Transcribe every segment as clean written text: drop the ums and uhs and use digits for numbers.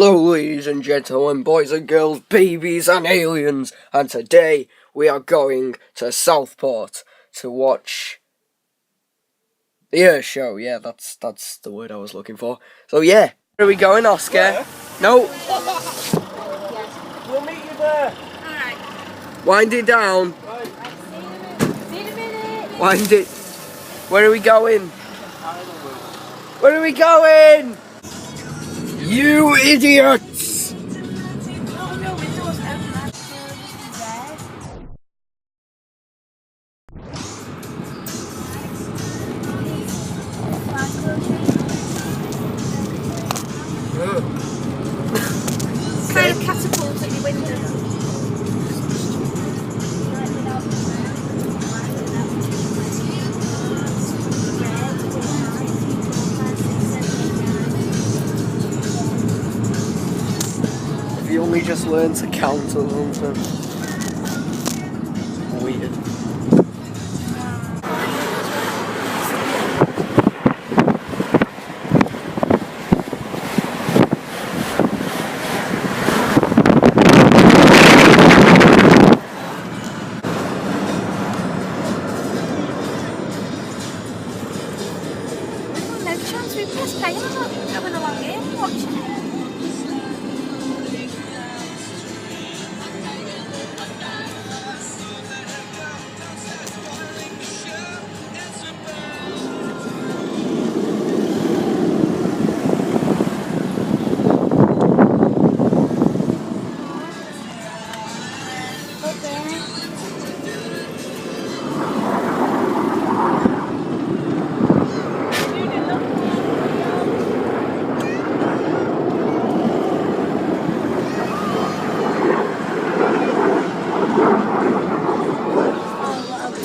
Hello ladies and gentlemen, boys and girls, babies and aliens, and today we are going to Southport to watch the Air Show. Yeah, that's the word I was looking for. So yeah, where are we going, Oscar? Where? No. We'll meet you there. Alright. Wind it down. Right. See you in a minute. Wind it. Where are we going? Where are we going? You idiots! Oh no, windows open. Kind of catapults at your window. If you only just learned to count or something. Weird. No chance we press play. I'm not going along here watching it.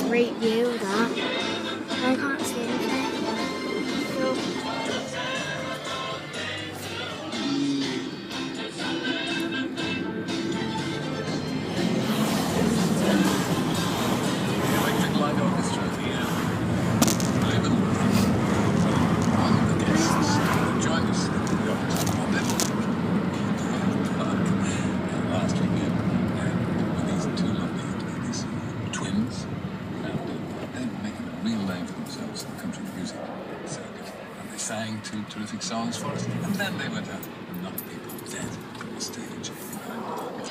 Great view of that. I can't see anything. Sang two terrific songs for us, and then they went out and knocked people dead on the stage behind the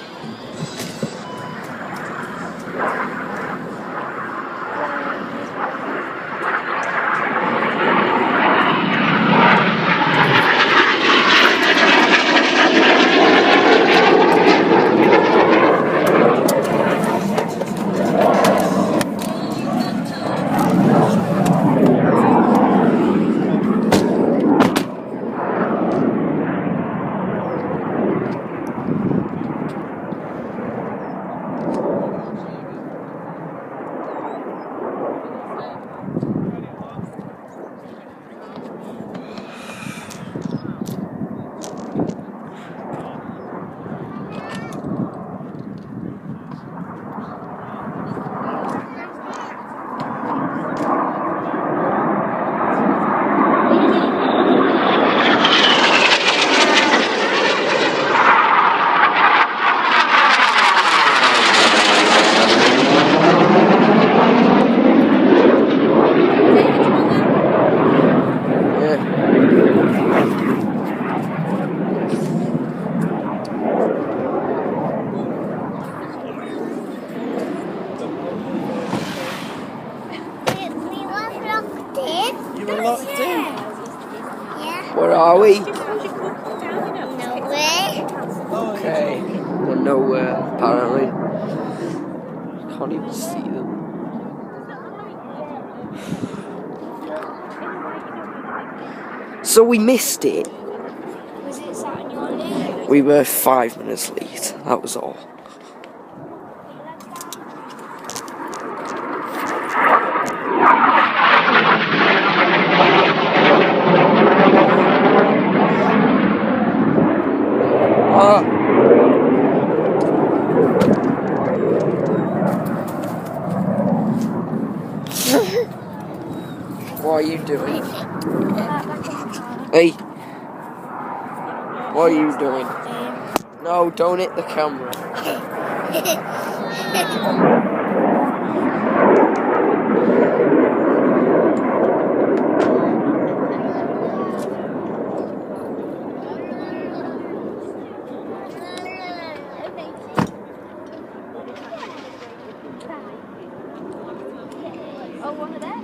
You were locked in. Yeah. Where are we? Nowhere. Okay, we're nowhere, apparently. Can't even see them. So we missed it. Was it sat in your name? We were 5 minutes late, that was all. What are you doing? Hey. What are you doing? No, don't hit the camera. Oh, one of them?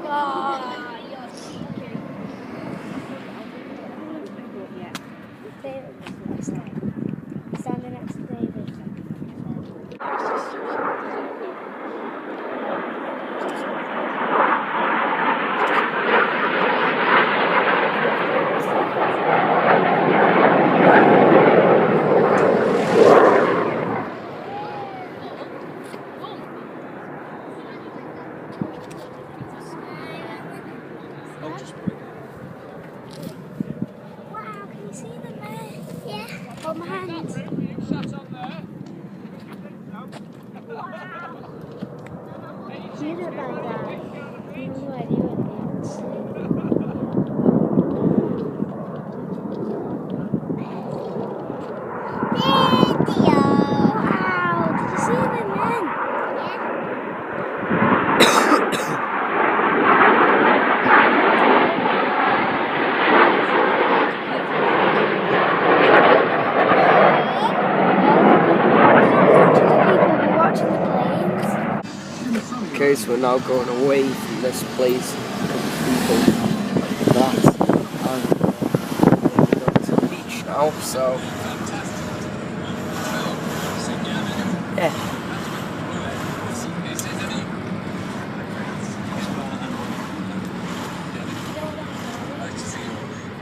Oh, you're standing next to David. Wow, can you see them there? Yeah. Hold my hand. You look like that. You have no idea what it is. Video! Wow, did you see them then? Okay, so we're now going away from this place because people like that. And we're going to the beach now, so yeah.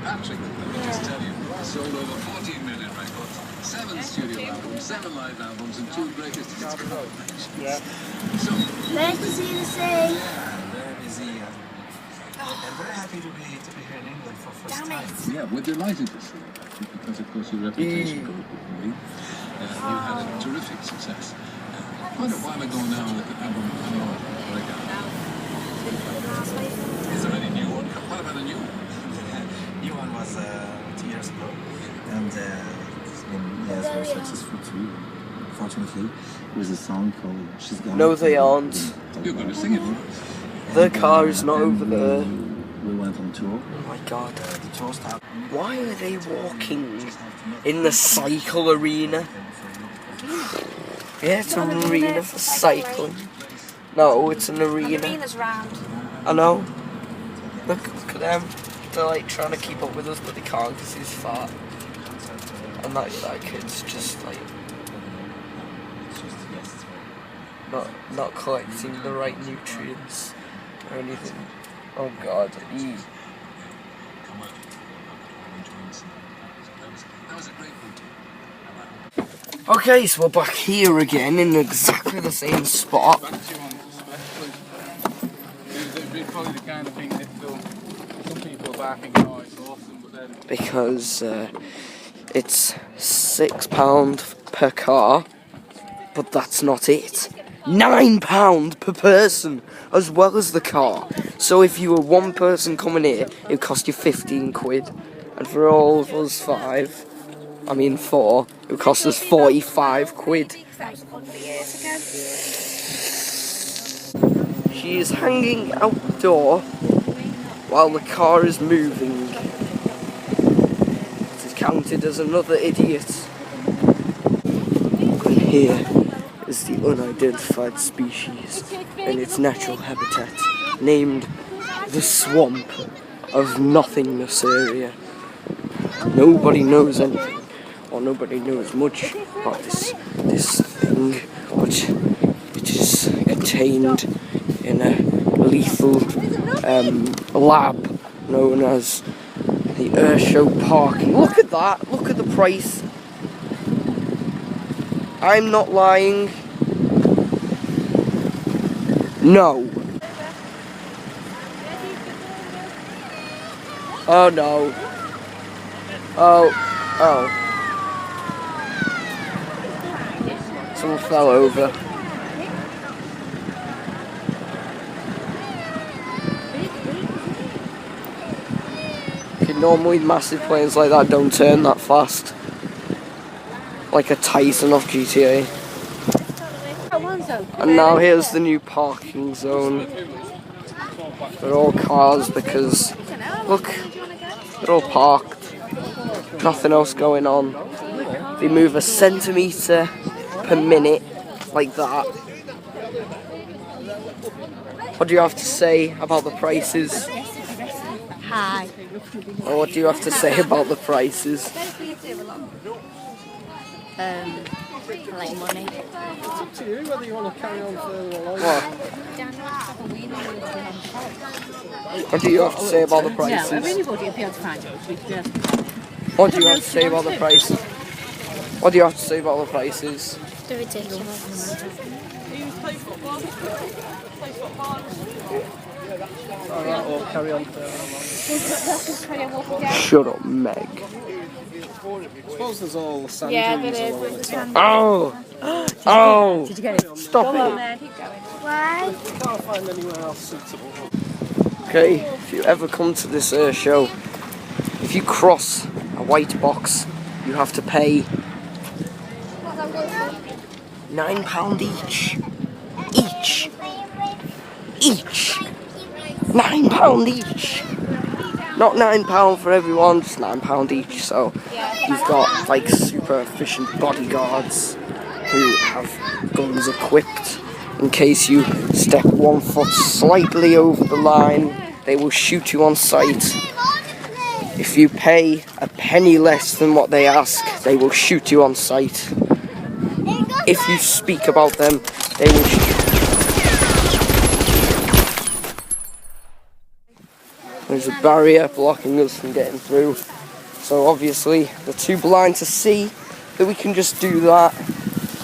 Patrick, let me just tell you, sold over 14 million records, 7 studio albums, 7 live albums, and 2 greatest hits. Yeah. So, Nice to see the sea. Yeah, very busy. And very happy to be here in England for first Damn time. it. yeah, we're delighted to see that, because of course your reputation goes with me. You had a terrific success. Quite a while ago now with the album Breakout. Is there any new one? What about a new one? New one was 2 years ago, and it's been very successful too. Fortunately, there's a song called "She's Gone." No, they aren't. You're going to sing it. The car is not over there. We went on tour. Oh my god. The tour started. Why are they walking in the cycle arena? Yeah, it's an arena for cycling. No, it's an arena. Arena's round. I know. Look at them. They're like trying to keep up with us, but they can't because he's fat. And that kid's just like not collecting the right nutrients or anything. Oh god. Eee. That was a great one. Okay, so we're back here again in exactly the same spot. It'd be probably the kind of thing that some people are think, oh, it's awesome, but then Because it's £6 per car, but that's not it. £9 per person, as well as the car. So if you were one person coming here, it would cost you 15 quid. And for all of us four, it would cost us 45 quid. She is hanging out the door while the car is moving. It is counted as another idiot. And here is the unidentified species in its natural habitat, named the swamp of nothingness area. Nobody knows anything, or nobody knows much about this thing, but it is contained in a lethal lab known as the Air Show parking. Look at that! Look at the price. I'm not lying. No. Oh no. Oh. Someone fell over. Can Normally massive planes like that don't turn that fast. Like a Titan off GTA. And now here's the new parking zone. They're all cars because, look, they're all parked. Nothing else going on. They move a centimetre per minute, like that. What do you have to say about the prices? Hi. Or what do you have to say about the prices? I like money. It's up to you whether you want to carry on further along. What do you have to say about the prices? No, everybody will be able to find it. What do you have to say about the prices? What do you have to say about the prices? They're ridiculous. Alright, we'll carry on further along. Shut up, Meg. I suppose there's all sand dunes along the top. Oh! Oh! Did you get it? Stop it! Why? You can't find anywhere else suitable. Okay, if you ever come to this air show, if you cross a white box, you have to pay £9 each. Each. £9 each. Not £9 for everyone, just £9 each. So you've got like super efficient bodyguards who have guns equipped. In case you step 1 foot slightly over the line, they will shoot you on sight. If you pay a penny less than what they ask, they will shoot you on sight. If you speak about them, they will shoot you. There's a barrier blocking us from getting through. So obviously, they're too blind to see that we can just do that,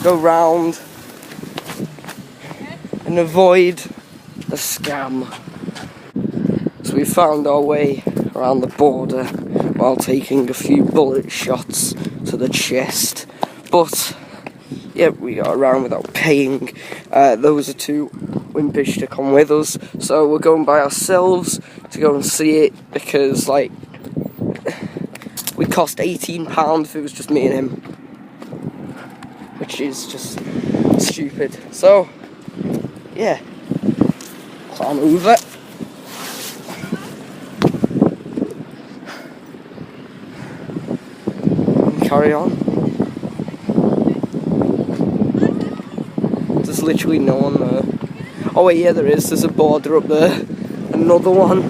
go round, and avoid the scam. So we found our way around the border while taking a few bullet shots to the chest. But yeah, we got around without paying. Those are too wimpish to come with us, so we're going by ourselves to go and see it because, like, we cost £18 if it was just me and him, which is just stupid. So yeah, climb over. And carry on. There's literally no one there. Oh wait, yeah, there is. There's a border up there. Another one.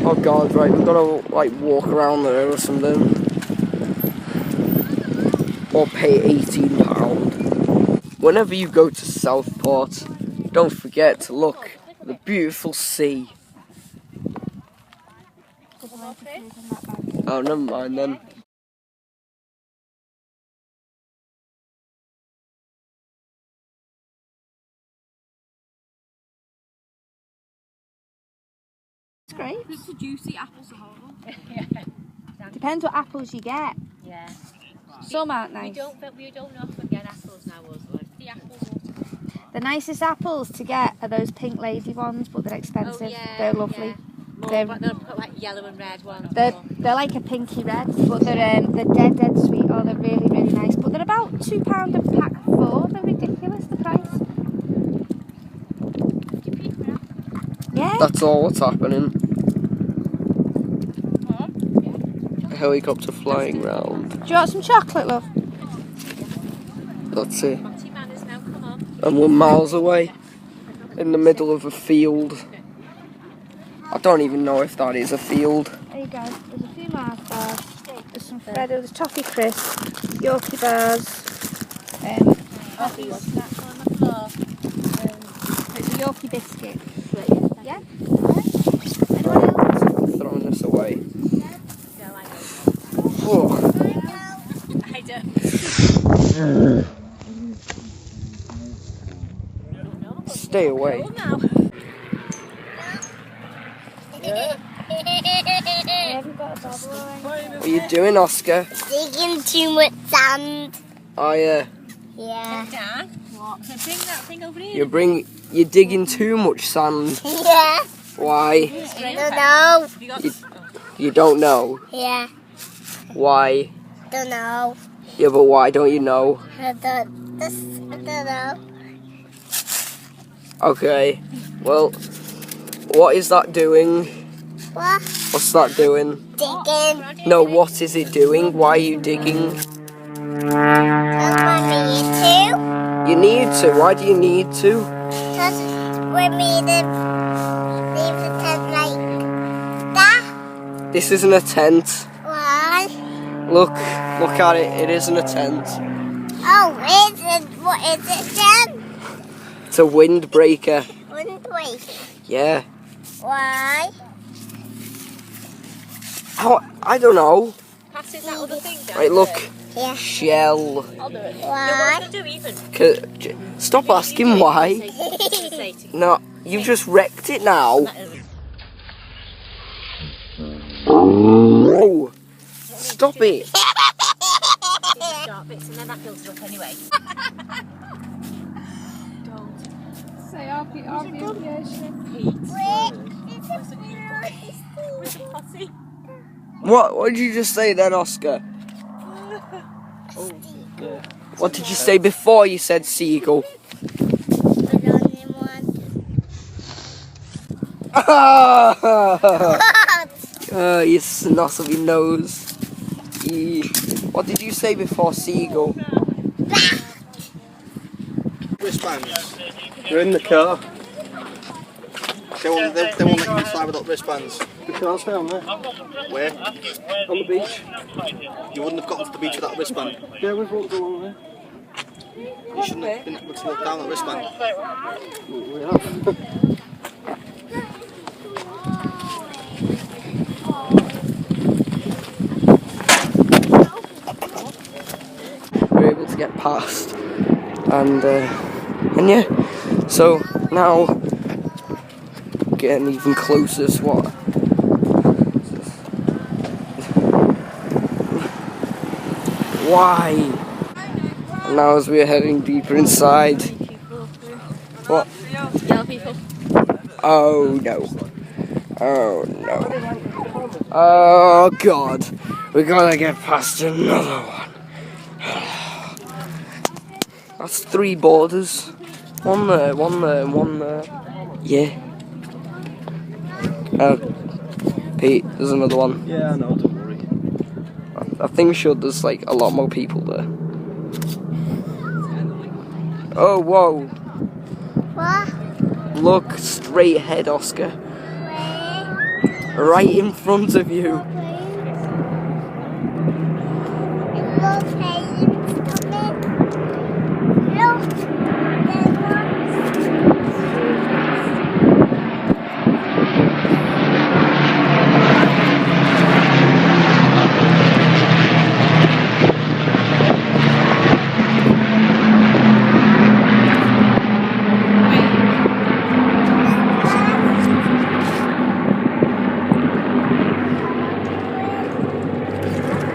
Oh god, right, we've got to like walk around there or something. Or pay £18. Whenever you go to Southport, don't forget to look at the beautiful sea. Oh, never mind then. It's great. It's the juicy apples are horrible. Depends what apples you get. Yeah. Some aren't nice. We don't often get apples now, the apples. The nicest apples to get are those pink lady ones, but they're expensive. Oh, yeah, they're lovely. Yeah. They're like yellow and red ones. They're like a pinky red, but they're dead sweet. Oh, they're really, really nice. But they're about £2 a pack of 4. They're ridiculous, the price. Yeah. That's all what's happening. A helicopter flying round. Do you want some chocolate, love? That's it. And we're miles away, in the middle of a field. I don't even know if that is a field. There you go. There's a few Mars bars. There's some Freddo, there's toffee crisp, Yorkie bars, coffee snacks on the floor. There's a Yorkie biscuit. Yeah? Anyone else? Throwing this away. Oh. I don't. Stay away. What are you doing, Oscar? Digging too much sand. Oh yeah. Yeah. Dad, what? So bring that thing over here. You're digging too much sand. Yeah. Why? I don't know. You don't know? Yeah. Why? Don't know. Yeah, but why don't you know? I don't know. Okay. Well, what is that doing? What? What's that doing? Digging. No, what is it doing? Why are you digging? Because we need to. You need to. Why do you need to? Because we need to leave the tent like that. This isn't a tent. Why? Look at it. It isn't a tent. Oh, what is it then? It's a windbreaker. Windbreaker. Yeah. Why? How? I don't know. Passing that other thing down. Right, look. Yeah. Shell. I'll do it. Why? No, what do even? Stop asking why. No, you've just wrecked it now. Oh. Stop it. Sharp bits and then that fills it up anyway. Don't. Say obviously. With the posse. What did you just say then, Oscar? What did you say before you said seagull? The only one. You snot of your nose. What did you say before seagull? Wristbands. You're in the car. They won't let you fly without wristbands. The car's down there. Where? On the beach. You wouldn't have got off the beach without a wristband. Yeah, we've walked along there. You shouldn't have been able to walk down that wristband. We have. We're able to get past, and yeah. So now getting even closer to what? Why? And now as we're heading deeper inside. What? Yellow people. Oh no. Oh no. Oh god. We gotta get past another one. That's 3 borders. One there, one there, and one there. Yeah. Pete, there's another one. Yeah, I know, don't worry. I think sure there's like a lot more people there. Oh, whoa. What? Look straight ahead, Oscar. Where? Right in front of you. Look, aliens coming. Look.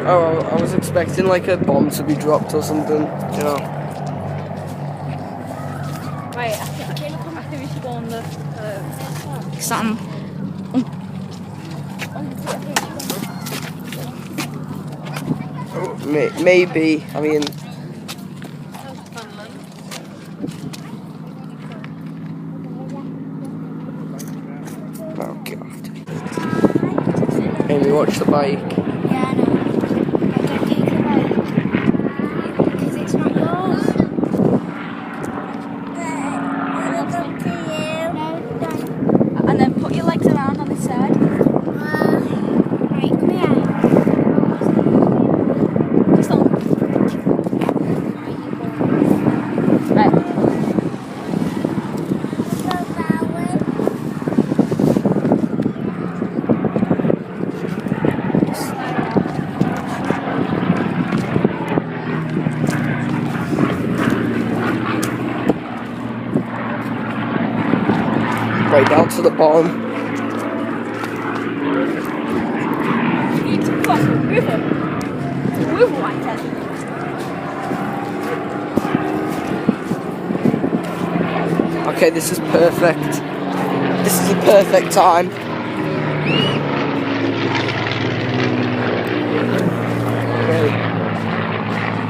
Oh, I was expecting like a bomb to be dropped or something, you know. Right, I think we should go on the something. Oh, maybe, I mean... Oh god. Amy, watch the bike. Yeah, I know. I don't take the bike. Because it's not yours. It's up to you. No, don't. And then put your legs around on this side. Right, come here. Just on. Right. Right down to the bottom. You need to cross the river. The river right there. Okay, this is perfect. This is a perfect time.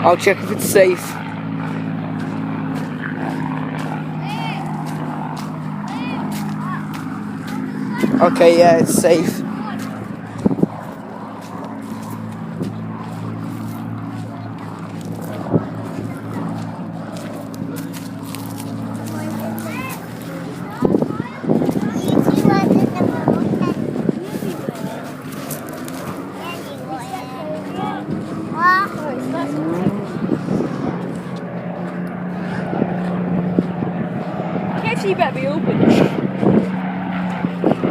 I'll check if it's safe. Okay, yeah, it's safe. Actually, you better be open.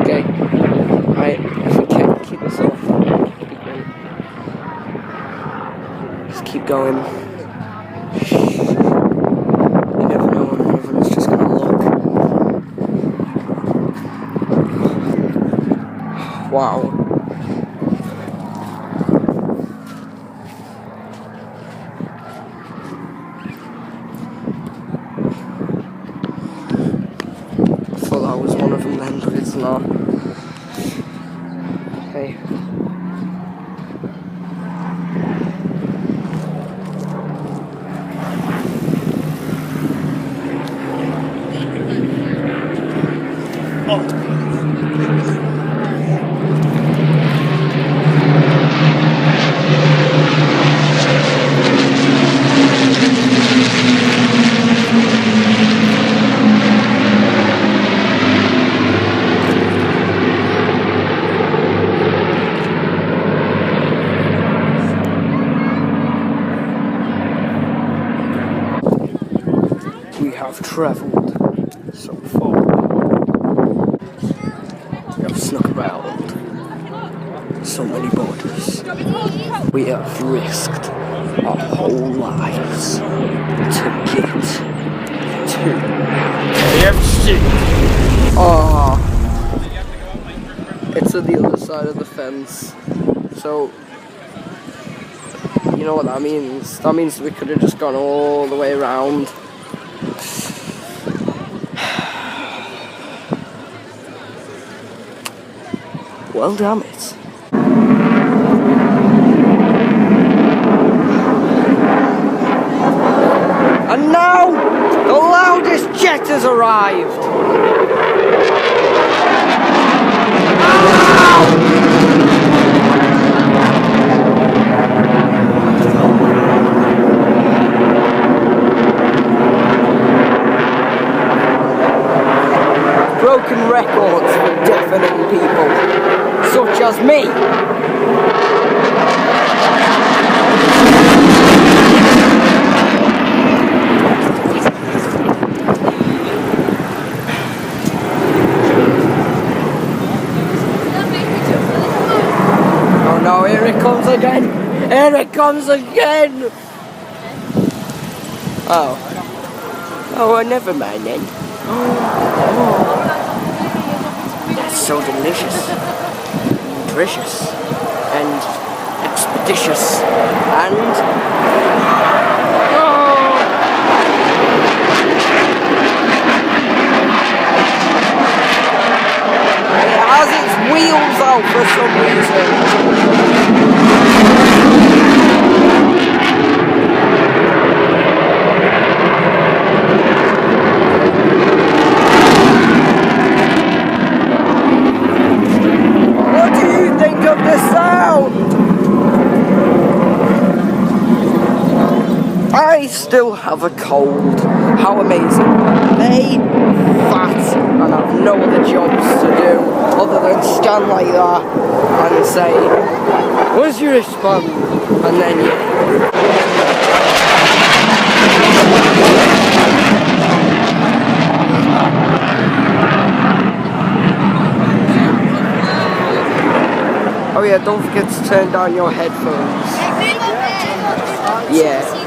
Okay. Right, if we can keep this off, that'd be great. Just keep going. You never know when one of them is just gonna look. Wow. I thought that was one of them then, but it's not. Okay. We have travelled so far. We have snuck about so many borders. We have risked our whole lives to get to KFC. Ah, it's on the other side of the fence. So, you know what that means? That means we could have just gone all the way around. Well, damn it. And now, the loudest jet has arrived. Broken records for deafening people, such as me. Oh no, here it comes again! Here it comes again! Oh. Oh, well, never mind then. That's so delicious, nutritious, and expeditious, and it has its wheels out for some reason. Of the sound. I still have a cold. How amazing. They fat and have no other jobs to do other than stand like that and say, where's your wristband? And then oh yeah, don't forget to turn down your headphones. Yeah.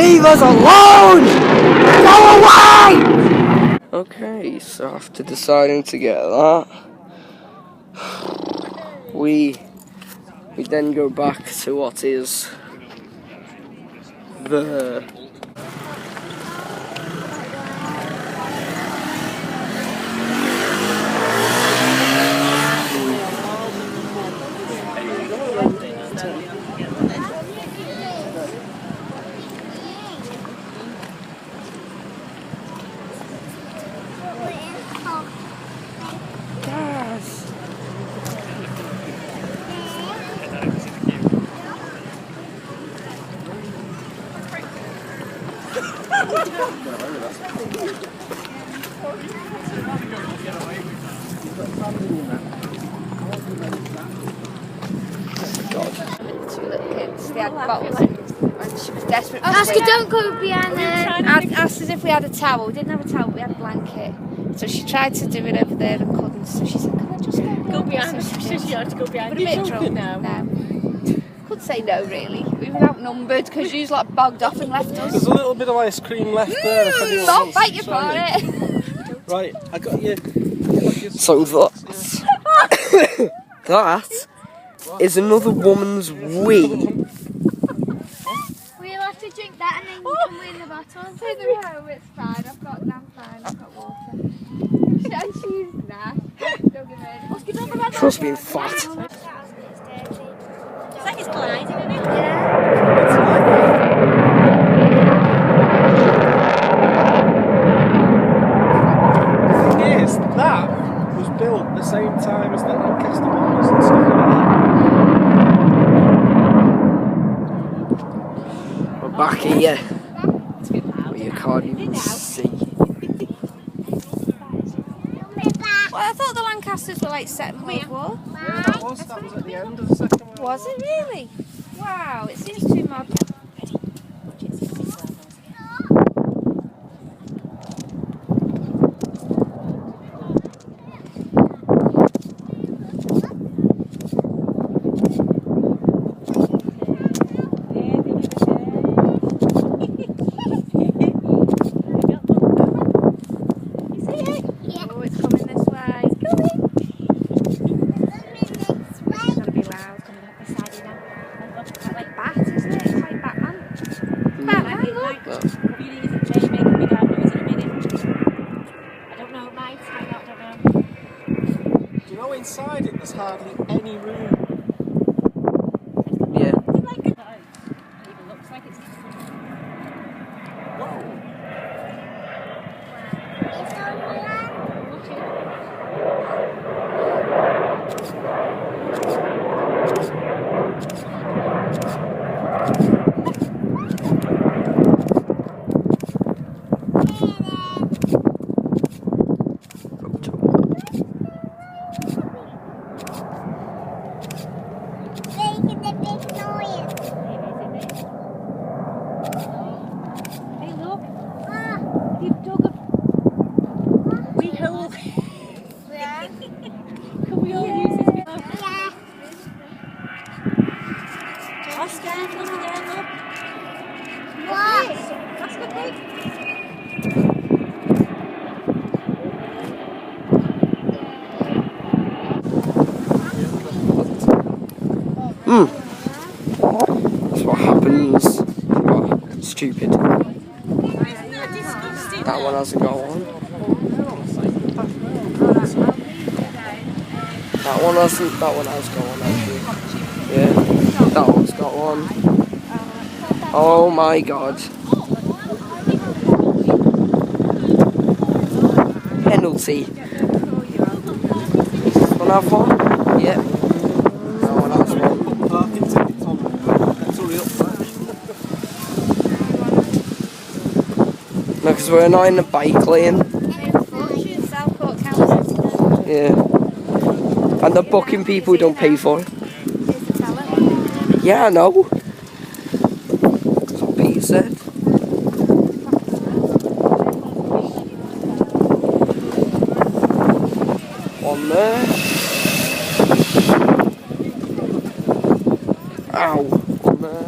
Leave us alone! Go away! Okay, so after deciding to get that, we then go back to what is the Two little kids, they had bottles and she was desperate. Oscar, don't go behind there. Asked us if we had a towel. We didn't have a towel, we had a blanket. So she tried to do it over there and couldn't. So she said, can I just go behind? So She had to go behind. But a bit drunk. No. Could say no, really. We were outnumbered because you was like bogged off and left us. There's a little bit of ice cream left there if anyone Don't wants bite to you for try it. Right, I got you. so that is another woman's wee. We'll have to drink that and then you can win the bottle. Take me home, it's fine. I'm fine. I've got water. And she's nah. Don't give her. Trust me, I'm fat. It's like it's gliding, isn't it? The thing is, that was built at the same time as the Lancaster bombers and stuff like that. We're back here. Where you can't even see. Well, I thought the Lancasters were like Second World War. Yeah, that was at the end of the Second World War. Was it really? Wow, it seems too modern. Oh, it's coming this way. It's coming. It's gonna be loud coming up beside you now. It's like Bat, isn't it? It's like Batman. Batman, look. Really is it Jay making me that noise in a minute? I don't know, might, I don't know. Do you know inside it there's hardly any room? Yeah. It like it even looks like it's That's what happens. Oh, stupid. That one hasn't got one. That one has got one actually. Yeah, that one's got one. Oh my god. Penalty. Wanna have one? Yep. That one has one. Parking tickets on. Let's hurry up. No, because we're not in the bike lane. Southport Council. Yeah. And the booking people don't pay for it. Yeah, I know. That's what Pete said. One there. Ow. One there.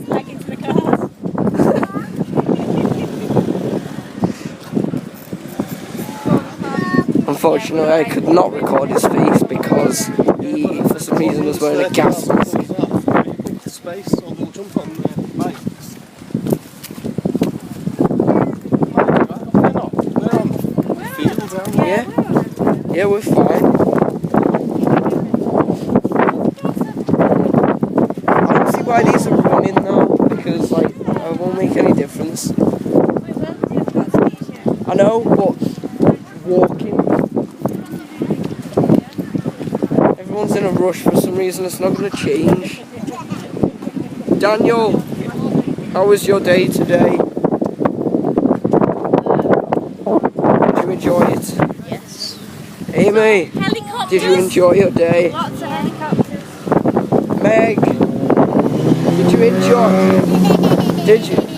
like into the car. Unfortunately, I could not record his face because he, for some reason, was wearing a gas mask. Space, or we'll jump on the bikes. We're not. We're on the field, aren't we? Yeah, yeah, we're fine. I don't see why these are running though, because like it won't make any difference. I know, but walking. Everyone's in a rush for some reason. It's not going to change. Daniel, how was your day today? Did you enjoy it? Yes. Amy, Helicopters. did you enjoy your day? Lots of helicopters. Meg, did you enjoy? Did you?